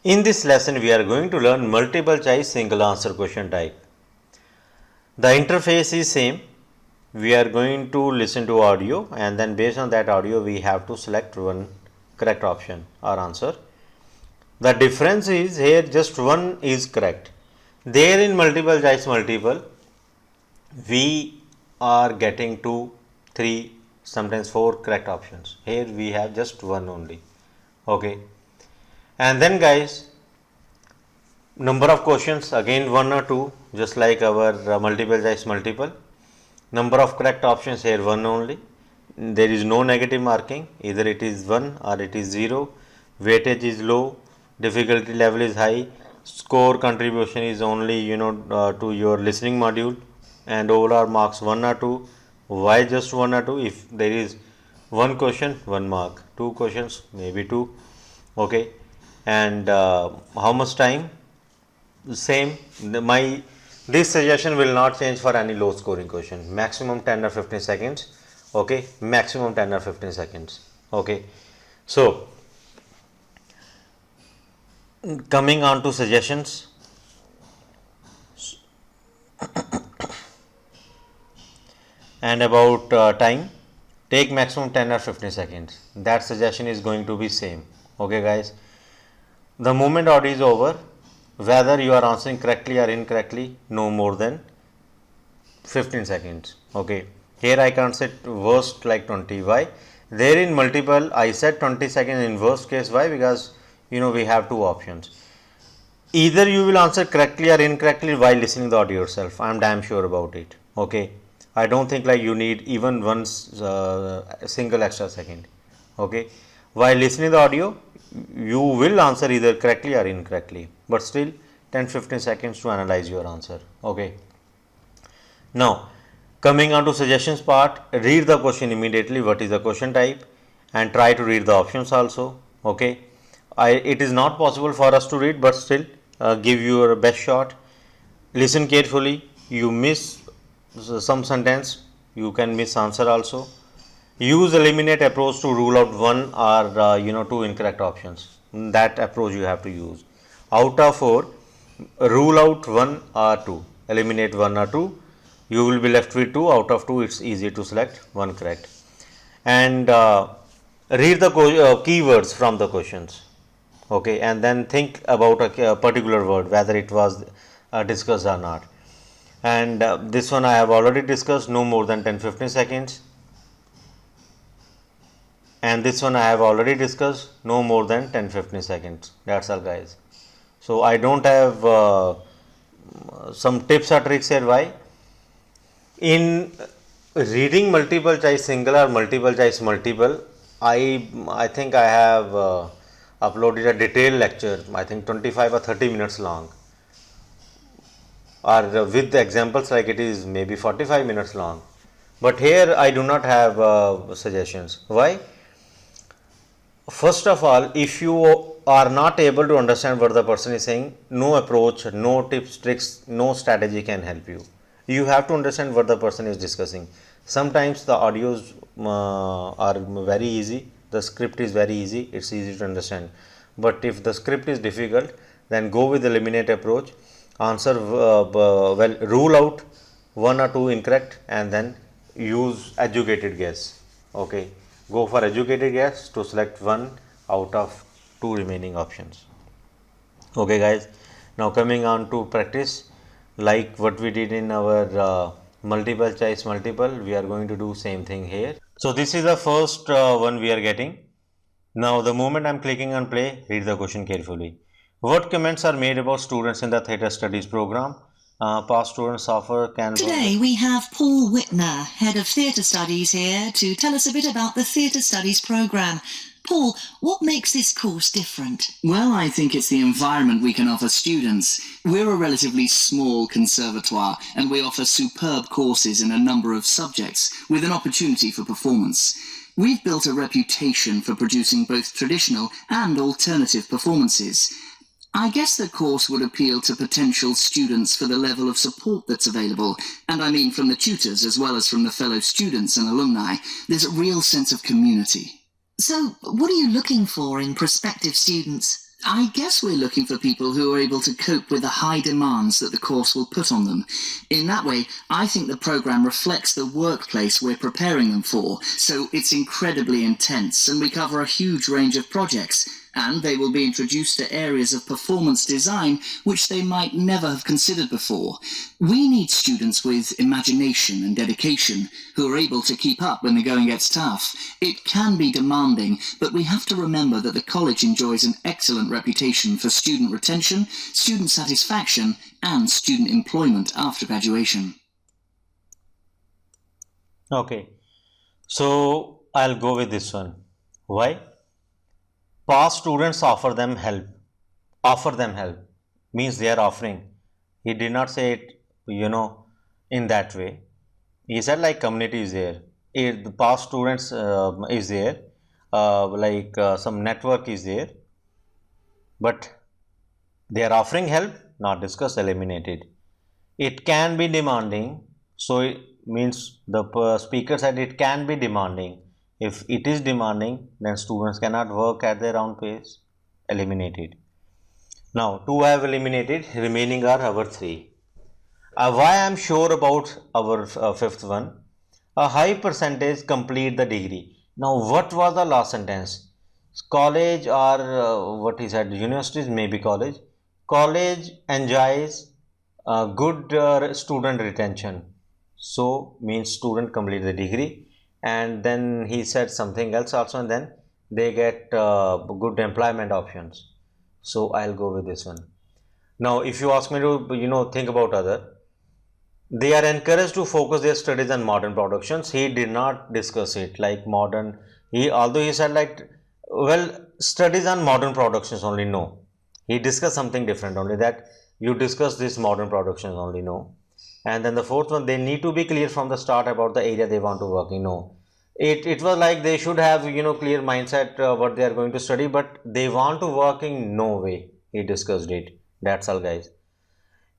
In this lesson, we are going to learn multiple choice single answer question type. The interface is same. We are going to listen to audio, and then based on that audio we have to select one correct option or answer. The difference is here just one is correct. There in multiple choice multiple, we are getting 2, 3, sometimes 4 correct options. Here we have just one only. Okay. And then guys, number of questions again 1 or 2, just like our multiple choice multiple. Number of correct options here 1 only. There is no negative marking, either it is 1 or it is 0. Weightage is low, difficulty level is high, score contribution is only to your listening module, and overall marks 1 or 2. Why just 1 or 2? If there is one question, 1 mark, 2 questions, maybe 2. Okay. And how much time? Same. This suggestion will not change for any low scoring question. Maximum 10 or 15 seconds. Okay, maximum 10 or 15 seconds. Okay, so coming on to suggestions. And about time, take maximum 10 or 15 seconds. That suggestion is going to be same. Okay guys, the moment audio is over, whether you are answering correctly or incorrectly, no more than 15 seconds. Okay, here I can't set worst like 20. Why? There in multiple I set 20 seconds in worst case. Why? Because we have two options. Either you will answer correctly or incorrectly while listening the audio yourself. I am damn sure about it. Okay, I don't think like you need even one single extra second. Okay, while listening the audio you will answer either correctly or incorrectly, but still 10-15 seconds to analyze your answer. Okay, now coming on to suggestions part, read the question immediately, what is the question type, and try to read the options also. Okay, it is not possible for us to read, but still give your best shot. Listen carefully. You miss some sentence, you can miss answer also. Use eliminate approach to rule out one or 2 incorrect options. That approach you have to use. Out of 4, rule out 1 or 2. Eliminate 1 or 2. You will be left with 2. Out of 2, it's easy to select 1 correct. And read the keywords from the questions. Okay, and then think about a particular word, whether it was discussed or not. And this one I have already discussed, no more than 10-15 seconds. And this one I have already discussed, no more than 10-15 seconds. That's all guys. So I don't have some tips or tricks here. Why? In reading multiple choice single or multiple choice multiple, I think I have uploaded a detailed lecture, I think 25 or 30 minutes long, or with the examples like it is maybe 45 minutes long. But here I do not have suggestions. Why? First of all, if you are not able to understand what the person is saying, no approach, no tips, tricks, no strategy can help you. You have to understand what the person is discussing. Sometimes the audios are very easy, the script is very easy, it's easy to understand. But if the script is difficult, then go with the eliminate approach. Answer rule out 1 or 2 incorrect, and then use educated guess. Okay, go for educated guess to select 1 out of 2 remaining options. Okay guys, now coming on to practice, like what we did in our multiple choice multiple, we are going to do same thing here. So this is the first one we are getting. Now the moment I am clicking on play, read the question carefully. What comments are made about students in the theatre studies program? Past students offer can. Today we have Paul Whitner, Head of Theatre Studies, here to tell us a bit about the Theatre Studies programme. Paul, what makes this course different? Well, I think it's the environment we can offer students. We're a relatively small conservatoire, and we offer superb courses in a number of subjects, with an opportunity for performance. We've built a reputation for producing both traditional and alternative performances. I guess the course would appeal to potential students for the level of support that's available, and I mean from the tutors as well as from the fellow students and alumni. There's a real sense of community. So, what are you looking for in prospective students? I guess we're looking for people who are able to cope with the high demands that the course will put on them. In that way, I think the program reflects the workplace we're preparing them for, so it's incredibly intense and we cover a huge range of projects, and they will be introduced to areas of performance design which they might never have considered before. We need students with imagination and dedication who are able to keep up when the going gets tough. It can be demanding, but we have to remember that the college enjoys an excellent reputation for student retention, student satisfaction, and student employment after graduation. Okay, so I'll go with this one. Why? Past students offer them help. Offer them help means they are offering. He did not say it, in that way. He said like community is there. If the past students is there, some network is there, but they are offering help, not discussed, eliminated. It can be demanding, so it means the speaker said it can be demanding. If it is demanding, then students cannot work at their own pace, eliminated. Now, two I have eliminated, remaining are our three. Why I am sure about our fifth one? A high percentage complete the degree. Now, what was the last sentence? College or what he said, universities, maybe college. College enjoys good student retention. So, means student complete the degree. And then he said something else also, and then they get good employment options. So, I'll go with this one. Now, if you ask me to, think about other, they are encouraged to focus their studies on modern productions. He did not discuss it like modern. Although he said like, well, studies on modern productions only, no. He discussed something different only, that you discuss this modern productions only, no. And then the fourth one, they need to be clear from the start about the area they want to work in, no. It was like they should have, clear mindset what they are going to study, but they want to work in no way. He discussed it. That's all, guys.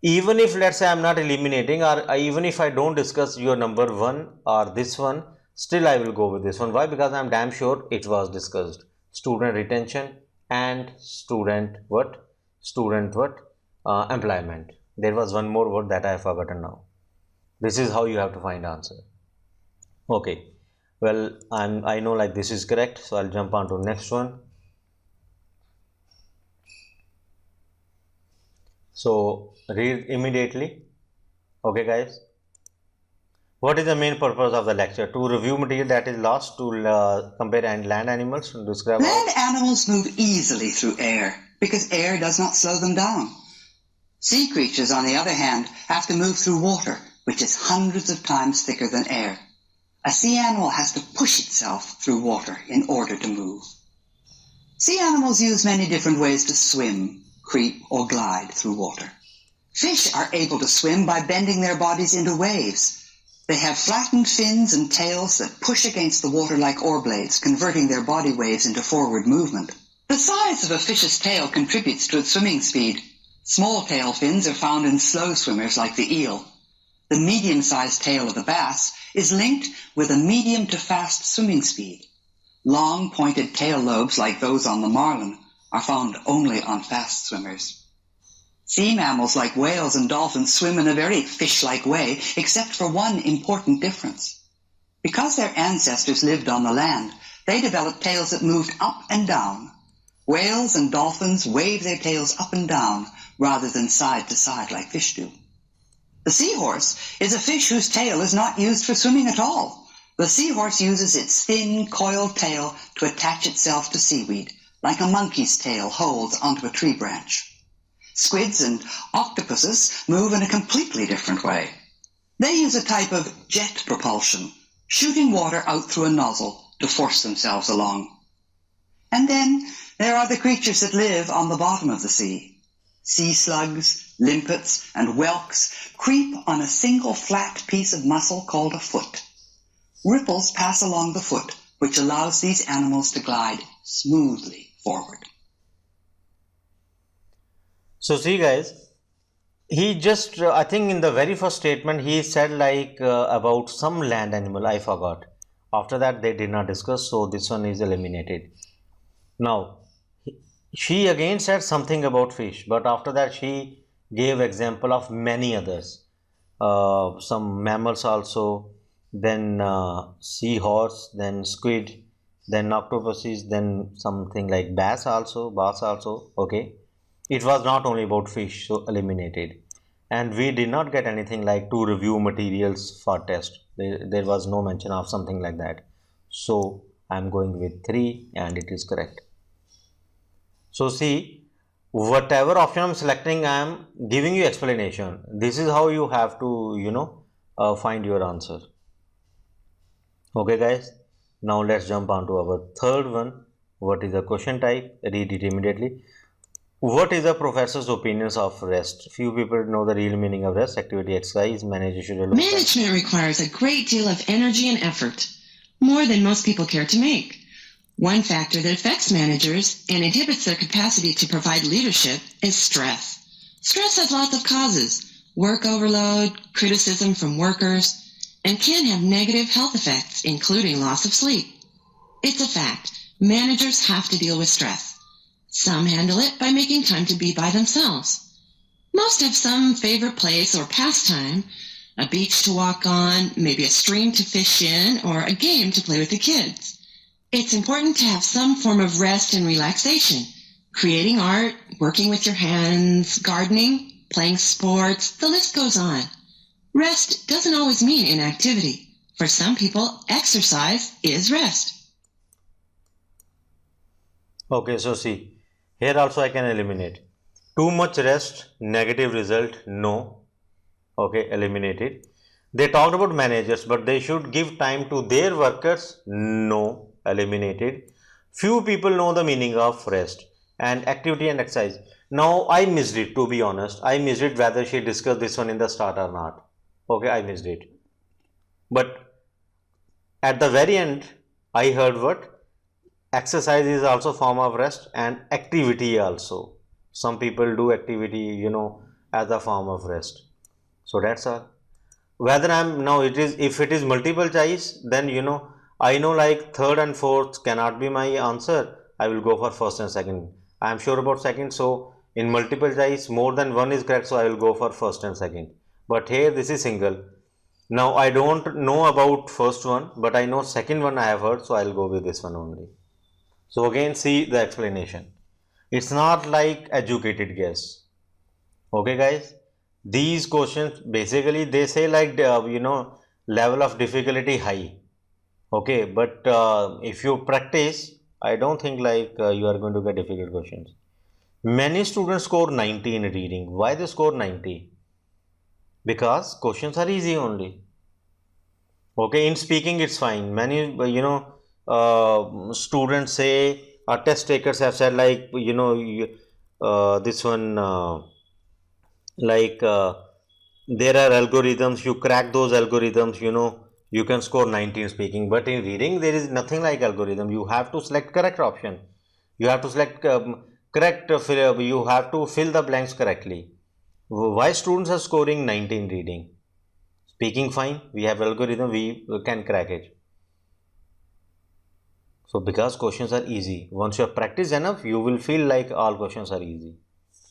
Even if let's say I'm not eliminating, or even if I don't discuss your number one or this one, still I will go with this one. Why? Because I'm damn sure it was discussed. Student retention and student what? Employment. There was one more word that I have forgotten now. This is how you have to find answer. Okay. Well, I know like this is correct, so I'll jump on to next one. So read immediately. Okay, guys. What is the main purpose of the lecture? To review material that is lost, to compare land animals, to describe. Land animals move easily through air because air does not slow them down. Sea creatures, on the other hand, have to move through water, which is hundreds of times thicker than air. A sea animal has to push itself through water in order to move. Sea animals use many different ways to swim, creep, or glide through water. Fish are able to swim by bending their bodies into waves. They have flattened fins and tails that push against the water like oar blades, converting their body waves into forward movement. The size of a fish's tail contributes to its swimming speed. Small tail fins are found in slow swimmers like the eel. The medium-sized tail of the bass is linked with a medium to fast swimming speed. Long pointed tail lobes like those on the marlin are found only on fast swimmers. Sea mammals like whales and dolphins swim in a very fish-like way, except for one important difference. Because their ancestors lived on the land, they developed tails that moved up and down. Whales and dolphins wave their tails up and down rather than side to side like fish do. The seahorse is a fish whose tail is not used for swimming at all. The seahorse uses its thin, coiled tail to attach itself to seaweed, like a monkey's tail holds onto a tree branch. Squids and octopuses move in a completely different way. They use a type of jet propulsion, shooting water out through a nozzle to force themselves along. And then there are the creatures that live on the bottom of the sea. Sea slugs, limpets, and whelks creep on a single flat piece of muscle called a foot. Ripples pass along the foot, which allows these animals to glide smoothly forward. So see, guys, he just I think in the very first statement he said like about some land animal, I forgot. After that they did not discuss, so this one is eliminated. Now She again said something about fish, but after that she gave example of many others. Some mammals also, then seahorse, then squid, then octopuses, then something like bass also. Okay, it was not only about fish, so eliminated. And we did not get anything like to review materials for test. There was no mention of something like that. So I'm going with 3 and it is correct. So see, whatever option I'm selecting, I am giving you explanation. This is how you have to, find your answer. Okay, guys. Now let's jump on to our third one. What is the question type? Read it immediately. What is the professor's opinions of rest? Few people know the real meaning of rest. Activity, exercise, manage schedule. Management requires a great deal of energy and effort, more than most people care to make. One factor that affects managers and inhibits their capacity to provide leadership is stress. Stress has lots of causes: work overload, criticism from workers, and can have negative health effects, including loss of sleep. It's a fact. Managers have to deal with stress. Some handle it by making time to be by themselves. Most have some favorite place or pastime: a beach to walk on, maybe a stream to fish in, or a game to play with the kids. It's important to have some form of rest and relaxation. Creating art, working with your hands, gardening, playing sports, the list goes on. Rest doesn't always mean inactivity. For some people, exercise is rest. Okay, so see, here also I can eliminate. Too much rest, negative result, no. Okay, eliminated. They talked about managers, but they should give time to their workers, no. Eliminated. Few people know the meaning of rest and activity and exercise. Now I missed it, to be honest. I missed it whether she discussed this one in the start or not. Okay, I missed it. But at the very end, I heard what? Exercise is also form of rest and activity also. Some people do activity, as a form of rest. So that's all. Whether I'm now if it is multiple choice, then I know like third and fourth cannot be my answer. I will go for first and second. I am sure about second, so in multiple choice more than one is correct, so I will go for first and second. But here this is single. Now I don't know about first one, but I know second one I have heard, so I will go with this one only. So again, see the explanation. It's not like educated guess. Okay, guys. These questions basically they say like level of difficulty high. Okay, but if you practice, I don't think like you are going to get difficult questions. Many students score 90 in reading. Why they score 90? Because questions are easy only. Okay, in speaking it's fine. Many students say test takers have said like this one like there are algorithms, you crack those algorithms, you can score 90 in speaking, but in reading there is nothing like algorithm. You have to select correct option, you have to select correct you have to fill the blanks correctly. Why students are scoring 90 in reading? Speaking fine, we have algorithm, we can crack it. So because questions are easy, once you have practiced enough, you will feel like all questions are easy.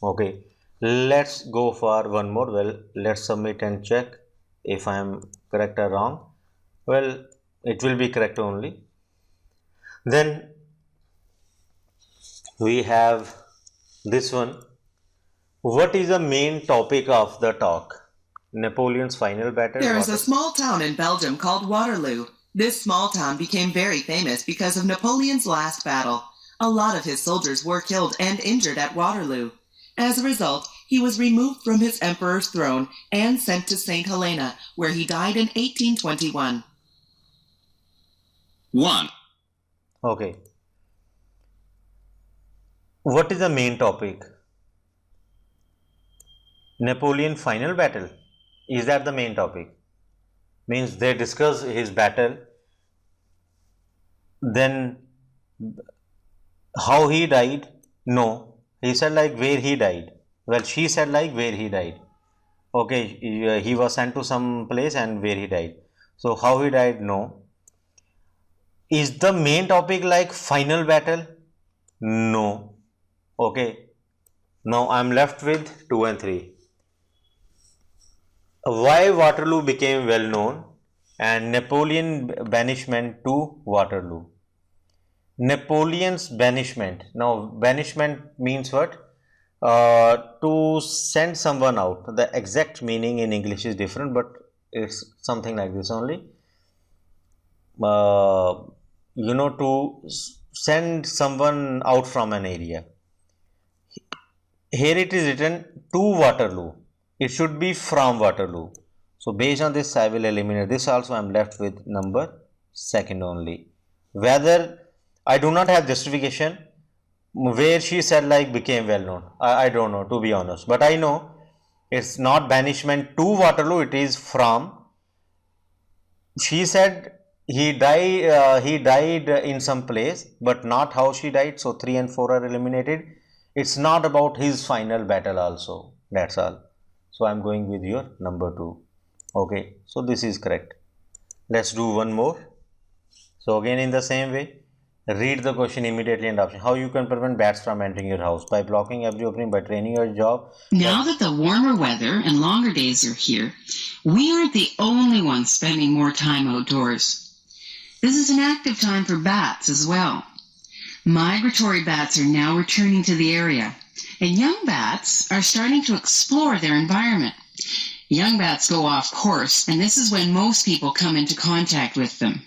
Okay, let's go for one more. Well, let's submit and check if I am correct or wrong. Well, it will be correct only. Then we have this one. What is the main topic of the talk? Napoleon's final battle. There is a small town in Belgium called Waterloo. This small town became very famous because of Napoleon's last battle. A lot of his soldiers were killed and injured at Waterloo. As a result, he was removed from his emperor's throne and sent to St. Helena, where he died in 1821. 1. Okay. What is the main topic? Napoleon final battle. Is that the main topic? Means they discuss his battle, then how he died. No, he said like where he died. Well, she said like where he died. Okay, he was sent to some place and where he died. So how he died? No. Is the main topic like final battle? No. Okay, now I'm left with 2 and 3. Why Waterloo became well known and Napoleon banishment to Waterloo. Napoleon's banishment. Now, banishment means what? To send someone out. The exact meaning in English is different, but it's something like this only. To send someone out from an area. Here it is written to Waterloo. It should be from Waterloo. So based on this, I will eliminate this also. I am left with number second only. Whether I do not have justification where she said like became well known. I don't know, to be honest. But I know it's not banishment to Waterloo. It is from. She said he died in some place, but not how she died. So 3 and 4 are eliminated. It's not about his final battle also. That's all. So I'm going with your number 2. Okay, so this is correct. Let's do one more. So again in the same way, read the question immediately and option. How you can prevent bats from entering your house? By blocking every opening, by training your job. Now that the warmer weather and longer days are here, we aren't the only ones spending more time outdoors. This is an active time for bats as well. Migratory bats are now returning to the area, and young bats are starting to explore their environment. Young bats go off course, and this is when most people come into contact with them.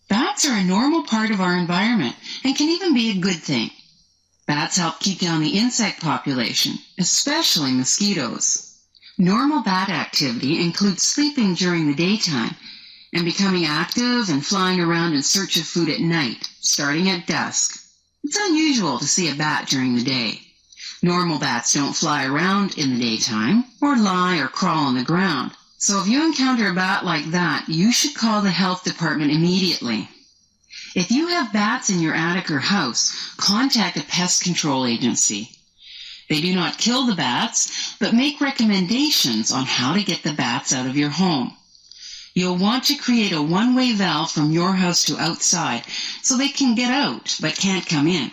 Bats are a normal part of our environment and can even be a good thing. Bats help keep down the insect population, especially mosquitoes. Normal bat activity includes sleeping during the daytime and becoming active and flying around in search of food at night, starting at dusk. It's unusual to see a bat during the day. Normal bats don't fly around in the daytime or lie or crawl on the ground. So if you encounter a bat like that, you should call the health department immediately. If you have bats in your attic or house, contact a pest control agency. They do not kill the bats, but make recommendations on how to get the bats out of your home. You'll want to create a one-way valve from your house to outside so they can get out but can't come in.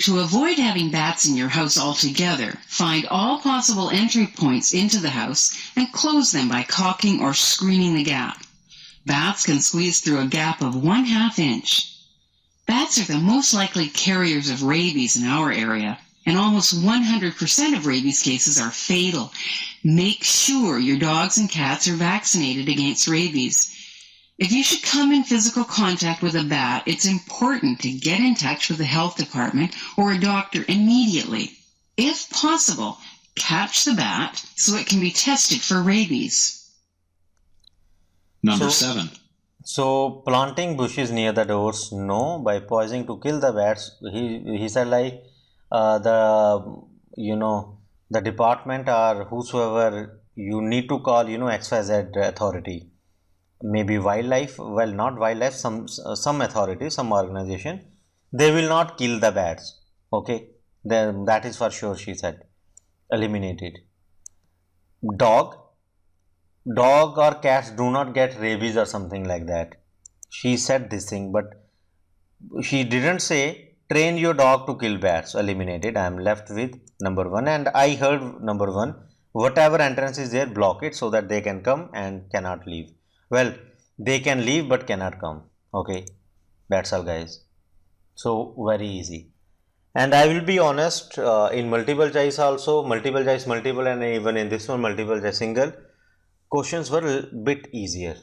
To avoid having bats in your house altogether, find all possible entry points into the house and close them by caulking or screening the gap. Bats can squeeze through a gap of 1/2 inch. Bats are the most likely carriers of rabies in our area, and almost 100% of rabies cases are fatal. Make sure your dogs and cats are vaccinated against rabies. If you should come in physical contact with a bat, it's important to get in touch with the health department or a doctor immediately. If possible, catch the bat so it can be tested for rabies. Number So- 7. So planting bushes near the doors, no. By poisoning to kill the bats, he said like the department or whosoever you need to call XYZ authority, maybe wildlife. Well, not wildlife. Some authority, some organization. They will not kill the bats. Okay, then that is for sure. She said, eliminated. Dog or cats do not get rabies or something like that. She said this thing, but she didn't say train your dog to kill bats. Eliminated. I am left with number 1, and I heard number 1. Whatever entrance is there, block it so that they can come and cannot leave. Well, they can leave but cannot come. Okay, that's all, guys. So very easy. And I will be honest, in multiple choice also, multiple choice multiple, and even in this one multiple choice single, questions were a bit easier.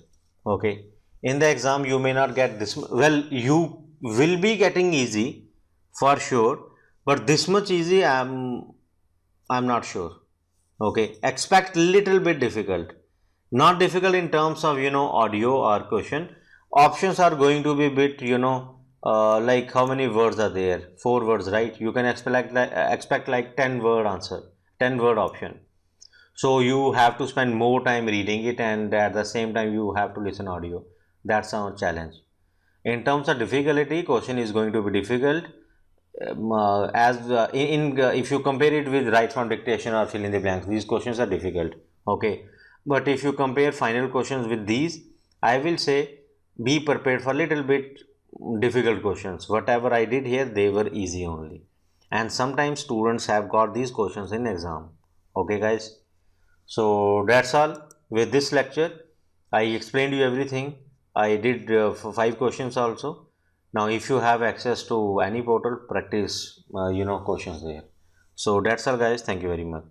Okay, in the exam you may not get this, well, you will be getting easy for sure, but this much easy I'm not sure. Okay, expect little bit difficult, not difficult in terms of audio or question. Options are going to be bit like how many words are there? 4 words, right? You can expect like 10 word answer, 10 word option. So you have to spend more time reading it, and at the same time you have to listen audio. That's our challenge. In terms of difficulty, question is going to be difficult. If you compare it with write from dictation or fill in the blanks, these questions are difficult. Okay, but if you compare final questions with these, I will say be prepared for little bit difficult questions. Whatever I did here, they were easy only. and sometimes students have got these questions in exam. Okay guys, so that's all with this lecture. I explained you everything. I did 5 questions also. Now if you have access to any portal, practice questions there. So that's all guys, thank you very much.